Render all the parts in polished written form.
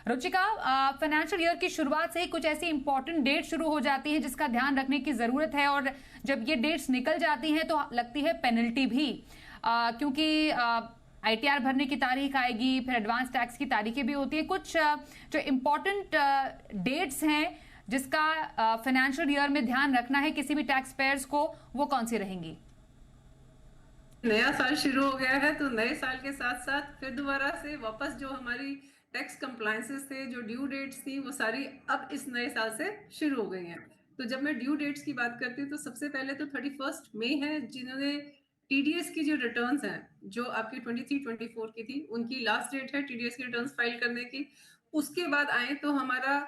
Ruchika, financial year की शुरुआत से ही कुछ ऐसी इंपॉर्टेंट डेट शुरू हो जाती है जिसका ध्यान रखने की जरूरत है, और जब ये डेट्स निकल जाती हैं तो लगती है पेनल्टी भी, क्योंकि आईटीआर भरने की तारीख आएगी, फिर एडवांस टैक्स की तारीखें भी होती है। कुछ जो इम्पोर्टेंट डेट्स हैं जिसका फाइनेंशियल ईयर में ध्यान रखना है किसी भी टैक्स पेयर्स को, वो कौन सी रहेंगी? नया साल शुरू हो गया है तो नए साल के साथ साथ फिर दोबारा से वापस जो हमारी टैक्स कंप्लायंसेस थे, जो ड्यू डेट्स थी, वो सारी अब इस नए साल से शुरू हो गई हैं। तो जब मैं ड्यू डेट्स की बात करती हूँ तो सबसे पहले तो 31 मई है, जिन्होंने टीडीएस की जो रिटर्न्स हैं, जो आपकी 23-24 की थी, उनकी लास्ट डेट है टीडीएस की रिटर्न्स फाइल करने की। उसके बाद आए तो हमारा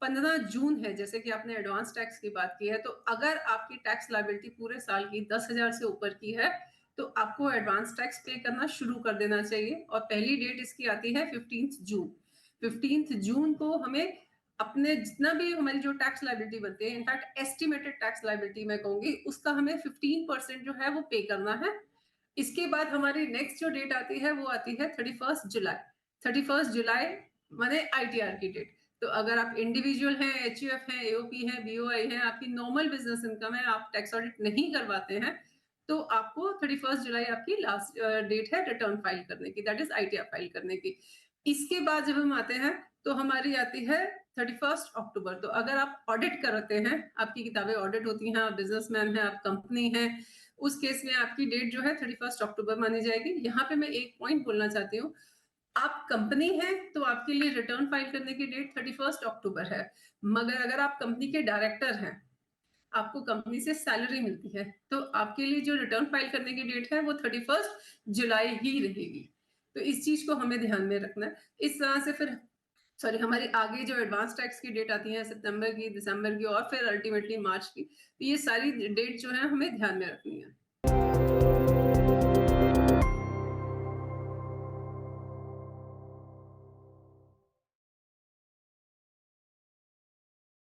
15 जून है। जैसे कि आपने एडवांस टैक्स की बात की है, तो अगर आपकी टैक्स लायबिलिटी पूरे साल की 10,000 से ऊपर की है तो आपको एडवांस टैक्स पे करना शुरू कर देना चाहिए। और पहली डेट इसकी आती है 15 जून। 15 जून को हमें अपने जितना भी हमारी जो टैक्स लायबिलिटी बनती है, इनफैक्ट एस्टिमेटेड टैक्स लायबिलिटी मैं कहूंगी, उसका हमें 15% जो है वो पे करना है। इसके बाद हमारी नेक्स्ट जो डेट आती है वो आती है 31 जुलाई। 31 जुलाई माने आईटीआर की डेट। तो अगर आप इंडिविजुअल हैं, एचयूएफ हैं, एओपी हैं, बीओआई हैं, आपकी नॉर्मल बिजनेस इनकम है, आप टैक्स ऑडिट नहीं करवाते हैं, तो आपको 31 जुलाई आपकी लास्ट डेट है रिटर्न फाइल करने की, दैट इज आईटीआर फाइल करने की। इसके बाद जब हम आते हैं तो हमारी आती है 31 अक्टूबर। तो अगर आप ऑडिट करते हैं, आपकी किताबें ऑडिट होती हैं, आप बिजनेसमैन हैं, आप कंपनी हैं, उस केस में आपकी डेट जो है 31 अक्टूबर मानी जाएगी। यहाँ पे मैं एक पॉइंट बोलना चाहती हूँ, आप कंपनी हैं तो आपके लिए रिटर्न फाइल करने की डेट 31 अक्टूबर है। मगर अगर आप कंपनी के डायरेक्टर हैं, आपको कंपनी से सैलरी मिलती है, तो आपके लिए जो रिटर्न फाइल करने की डेट है वो 31 जुलाई ही रहेगी। तो इस चीज को हमें ध्यान में रखना है। इस तरह से फिर सॉरी, हमारी आगे जो एडवांस टैक्स की डेट आती है सितंबर की, दिसंबर की और फिर अल्टीमेटली मार्च की, तो ये सारी डेट जो है हमें ध्यान में रखनी है।